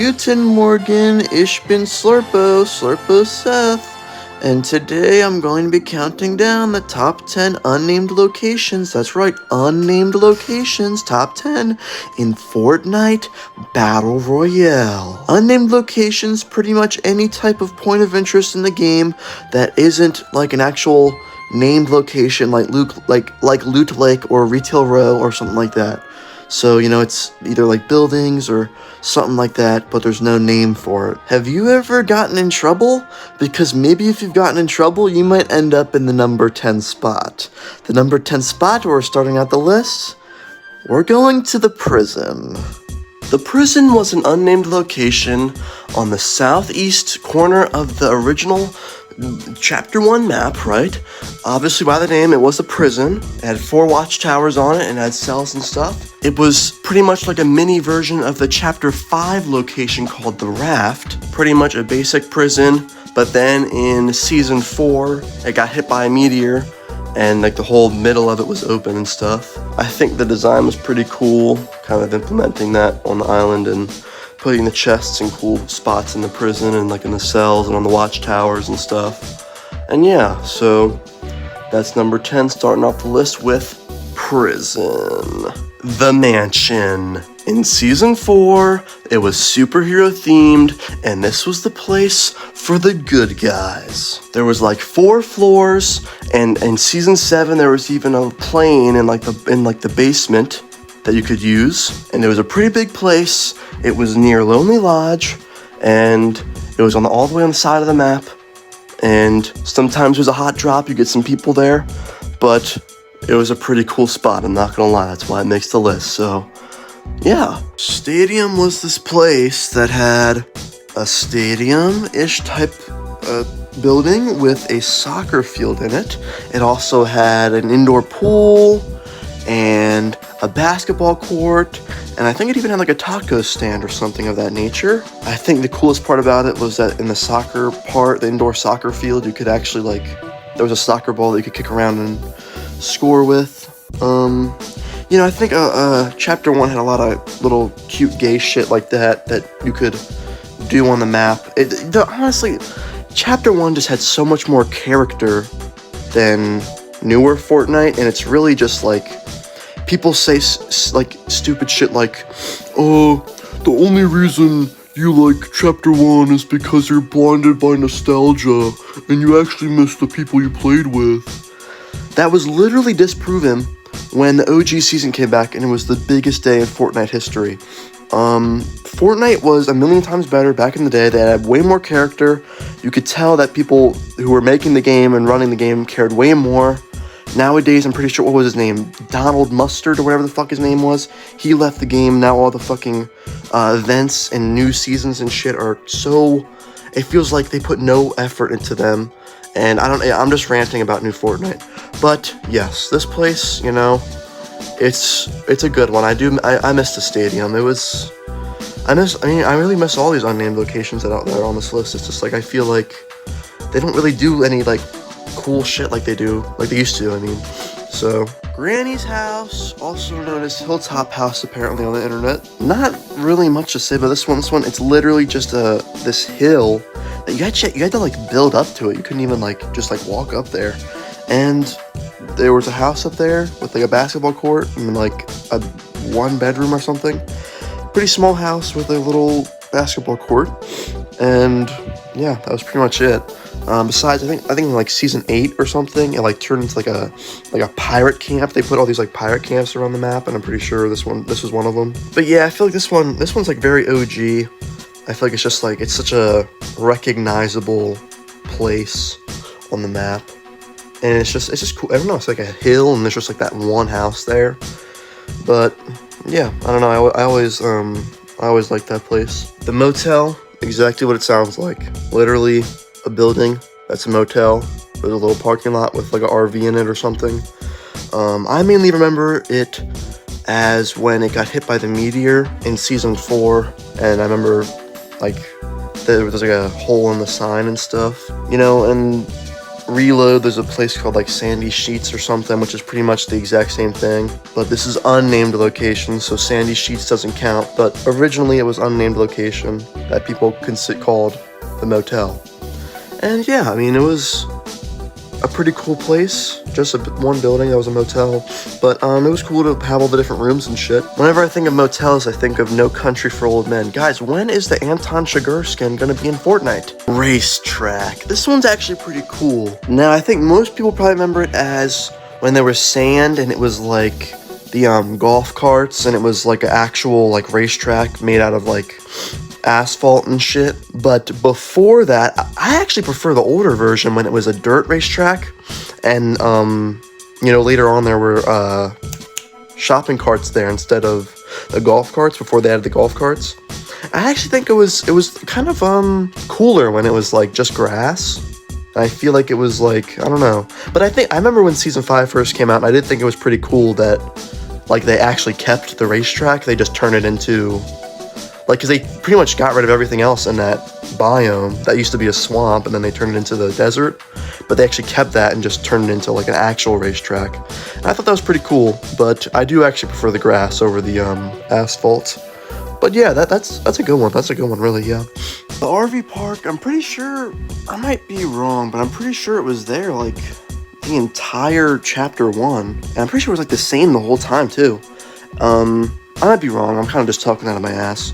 Guten Morgen, ich bin Slurpo Seth, and today I'm going to be counting down the top 10 unnamed locations, that's right, unnamed locations, top 10 in Fortnite Battle Royale. Unnamed locations, pretty much any type of point of interest in the game that isn't like an actual named location like Loot Lake or Retail Row or something like that. So, it's either like buildings or something like that, but there's no name for it. Have you ever gotten in trouble? Because maybe if you've gotten in trouble, you might end up in the number 10 spot. The number 10 spot, we're starting out the list. We're going to the prison. The prison was an unnamed location on the southeast corner of the original Chapter 1 map, right? Obviously by the name, it was a prison. It had 4 watchtowers on it and had cells and stuff. It was pretty much like a mini version of the Chapter 5 location called the Raft. Pretty much a basic prison, but then in Season 4, it got hit by a meteor and like the whole middle of it was open and stuff. I think the design was pretty cool, kind of implementing that on the island and putting the chests in cool spots in the prison and like in the cells and on the watchtowers and stuff. And yeah, so that's number 10, starting off the list with prison. The Mansion. In Season 4, it was superhero themed, and this was the place for the good guys. There was like 4 floors, and in Season 7, there was even a plane in the basement that you could use, and it was a pretty big place. It was near Lonely Lodge, and it was all the way on the side of the map, and sometimes there's a hot drop, you get some people there, but it was a pretty cool spot, I'm not gonna lie, that's why it makes the list. So yeah, Stadium was this place that had a stadium-ish type building with a soccer field in it. It also had an indoor pool and a basketball court, and I think it even had like a taco stand or something of that nature. I think the coolest part about it was that in the soccer part, the indoor soccer field, you could actually there was a soccer ball that you could kick around and score with. I think Chapter 1 had a lot of little cute gay shit like that you could do on the map. Honestly, Chapter 1 just had so much more character than newer Fortnite, and it's really just people say stupid shit like, oh, the only reason you like Chapter 1 is because you're blinded by nostalgia and you actually miss the people you played with. That was literally disproven when the OG season came back, and it was the biggest day in Fortnite history. Fortnite was a million times better back in the day. They had way more character. You could tell that people who were making the game and running the game cared way more. Nowadays, I'm pretty sure, what was his name? Donald Mustard or whatever the fuck his name was. He left the game. Now all the fucking events and new seasons and shit are so... It feels like they put no effort into them. And I'm just ranting about new Fortnite. But yes, this place, it's a good one. I miss the stadium. I really miss all these unnamed locations that are out there on this list. It's just I feel like they don't really do any cool shit like they used to, So, Granny's house, also known as Hilltop House apparently on the internet. Not really much to say about this one. It's literally just this hill that you had to build up to it. You couldn't even just walk up there. And there was a house up there with a basketball court and a 1-bedroom or something. Pretty small house with a little basketball court. And yeah, that was pretty much it. Besides, I think in Season 8 or something, it turned into a pirate camp. They put all these pirate camps around the map, and I'm pretty sure this was one of them. But yeah, I feel like this one's very OG. I feel like it's just it's such a recognizable place on the map, and it's just cool. I don't know, it's a hill, and there's just that one house there. But yeah, I don't know. I always liked that place. The Motel, exactly what it sounds like. Literally a building that's a motel with a little parking lot with an RV in it or something. I mainly remember it as when it got hit by the meteor in Season 4, and I remember there was a hole in the sign and stuff, and Reload, there's a place called like Sandy Sheets or something, which is pretty much the exact same thing. But this is unnamed location, so Sandy Sheets doesn't count. But originally it was unnamed location that people called the Motel. And yeah, I mean, it was a pretty cool place. Just one building that was a motel. But it was cool to have all the different rooms and shit. Whenever I think of motels, I think of No Country for Old Men. Guys, when is the Anton Chigurh skin gonna be in Fortnite? RAC Track. This one's actually pretty cool. Now, I think most people probably remember it as when there was sand and it was like the golf carts, and it was like an actual like racetrack made out of like asphalt and shit. But before that, I actually prefer the older version when it was a dirt racetrack, and you know, later on there were shopping carts there instead of the golf carts before they added the golf carts. I actually think it was kind of cooler when it was like just grass. I feel like it was like, I don't know, but I remember when season 5 first came out, and I did think it was pretty cool that like they actually kept the racetrack. They just turned it into like, because they pretty much got rid of everything else in that biome that used to be a swamp, and then they turned it into the desert, but they actually kept that and just turned it into like an actual racetrack. And I thought that was pretty cool, but I do actually prefer the grass over the asphalt. But yeah, that's a good one. That's a good one, really, yeah. The RV park, I'm pretty sure, I might be wrong, but I'm pretty sure it was there like the entire chapter 1. And I'm pretty sure it was like the same the whole time too. I might be wrong, I'm kind of just talking out of my ass.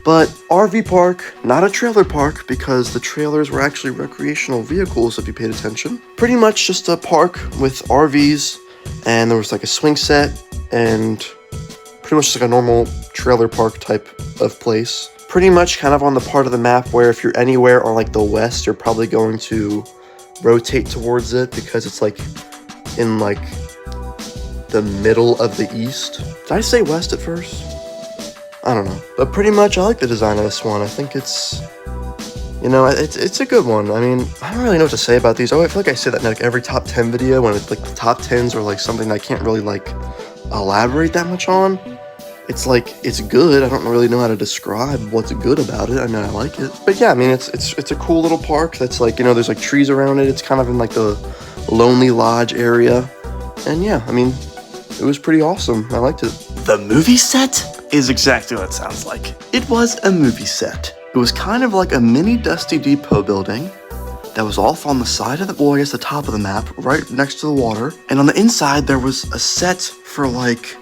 But RV park, not a trailer park, because the trailers were actually recreational vehicles if you paid attention. Pretty much just a park with RVs, and there was like a swing set, and pretty much just like a normal trailer park type of place. Pretty much kind of on the part of the map where if you're anywhere on like the west, you're probably going to rotate towards it because it's like in like the middle of the east. Did I say west at first? I don't know. But pretty much I like the design of this one. I think it's, you know, it's a good one. I mean, I don't really know what to say about these. Oh, I feel like I say that in like every top 10 video when it's like the top 10s are like something that I can't really like elaborate that much on. It's like, it's good. I don't really know how to describe what's good about it. I mean, I like it. But yeah, I mean, it's a cool little park that's like, you know, there's like trees around it. It's kind of in like the Lonely Lodge area. And yeah, I mean, it was pretty awesome. I liked it. The movie set is exactly what it sounds like. It was a movie set. It was kind of like a mini Dusty Depot building that was off on the side of the, well, I guess the top of the map, right next to the water. And on the inside, there was a set for like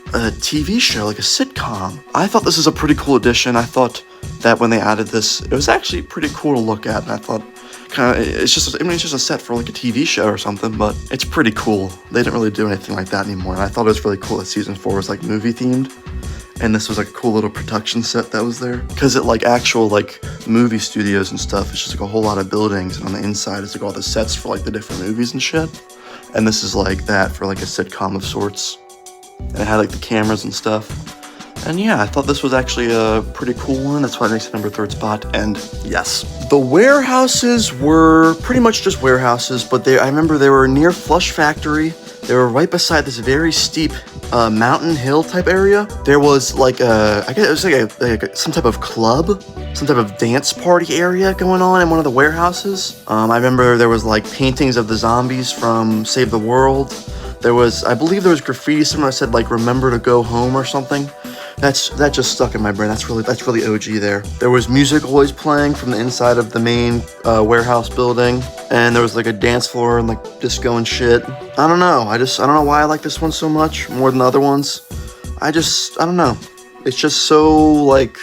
a TV show, like a sitcom. I thought this was a pretty cool addition. I thought that when they added this, it was actually pretty cool to look at. And I thought, kind of, it's just a set for like a TV show or something, but it's pretty cool. They didn't really do anything like that anymore. And I thought it was really cool that season 4 was like movie themed. And this was like a cool little production set that was there. Because it like actual like movie studios and stuff, it's just like a whole lot of buildings. And on the inside, it's like all the sets for like the different movies and shit. And this is like that for like a sitcom of sorts. And it had like the cameras and stuff. And yeah, I thought this was actually a pretty cool one. That's why it makes it number 3rd spot. And yes, the warehouses were pretty much just warehouses, but I remember they were near Flush Factory. They were right beside this very steep mountain hill type area. There was like I guess it was like some type of club, some type of dance party area going on in one of the warehouses. I remember there was like paintings of the zombies from Save the World. I believe there was graffiti somewhere that said like "Remember to go home" or something. That just stuck in my brain. That's really OG there. There was music always playing from the inside of the main warehouse building, and there was like a dance floor and like disco and shit. I don't know. I don't know why I like this one so much more than the other ones. I don't know. It's just so like,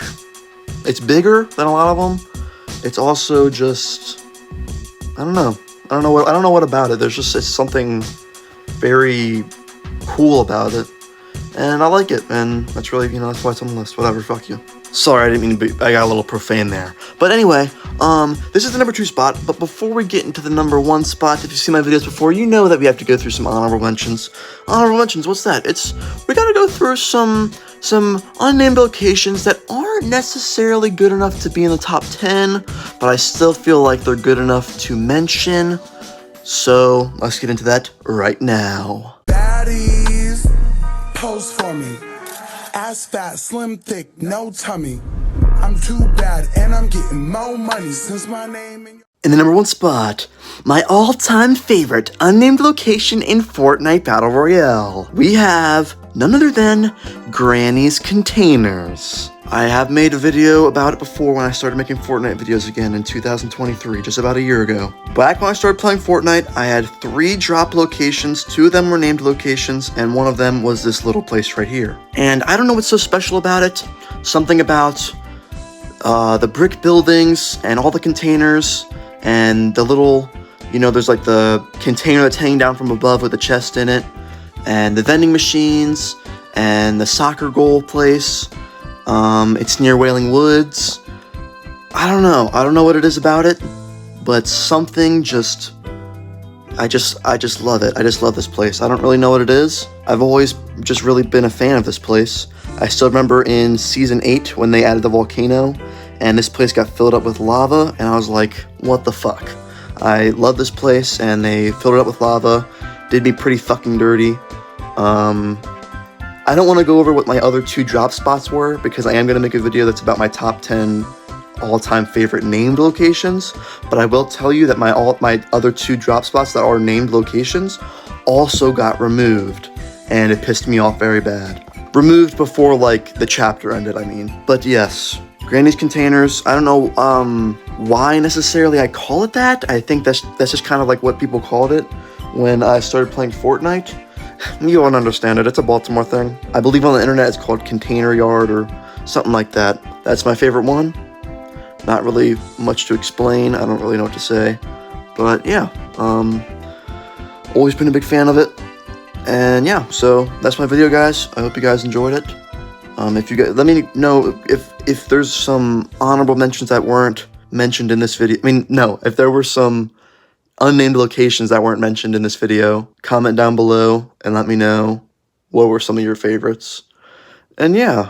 it's bigger than a lot of them. It's also just, I don't know. I don't know what about it. It's something very cool about it. And I like it, and that's really, that's why it's on the list. Whatever, fuck you. Sorry, I didn't mean to I got a little profane there. But anyway, this is the number 2 spot, but before we get into the number 1 spot, if you've seen my videos before, you know that we have to go through some honorable mentions. Honorable mentions, what's that? We gotta go through some unnamed locations that aren't necessarily good enough to be in the top 10, but I still feel like they're good enough to mention. So, let's get into that right now. Baddies, pose for me. Ass fat, slim, thick, no tummy. I'm too bad, and I'm getting more money since my name in the number 1 spot, my all-time favorite unnamed location in Fortnite Battle Royale. We have none other than Granny's Containers. I have made a video about it before when I started making Fortnite videos again in 2023, just about a year ago. Back when I started playing Fortnite, I had 3 drop locations. 2 of them were named locations, and one of them was this little place right here. And I don't know what's so special about it. Something about the brick buildings and all the containers and the little, you know, there's like the container that's hanging down from above with the chest in it, and the vending machines and the soccer goal place. It's near Wailing Woods. I don't know what it is about it, but something just, I just love it. I just love this place. I don't really know what it is. I've always just really been a fan of this place. I still remember in Season 8 when they added the volcano, and this place got filled up with lava, and I was like, what the fuck? I love this place, and they filled it up with lava, did me pretty fucking dirty. I don't want to go over what my other 2 drop spots were, because I am going to make a video that's about my top 10 all-time favorite named locations, but I will tell you that my other 2 drop spots that are named locations also got removed, and it pissed me off very bad. Removed before, like, the chapter ended, I mean. But yes, Granny's Containers, I don't know why necessarily I call it that. I think that's just kind of like what people called it when I started playing Fortnite. You won't understand it, it's a Baltimore thing. I believe on the internet it's called Container Yard or something like that. That's my favorite one. Not really much to explain, I don't really know what to say. But yeah, always been a big fan of it. And yeah, so that's my video, guys. I hope you guys enjoyed it. If you guys, let me know if there's some honorable mentions that weren't mentioned in this video. I mean, no, if there were some unnamed locations that weren't mentioned in this video, comment down below and let me know what were some of your favorites. And yeah,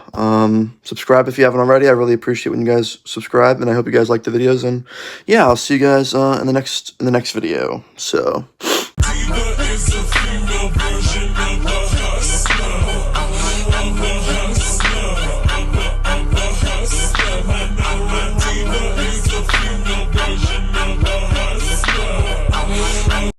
subscribe if you haven't already. I really appreciate when you guys subscribe, and I hope you guys like the videos. And yeah, I'll see you guys in the next video. So. Diva is a female version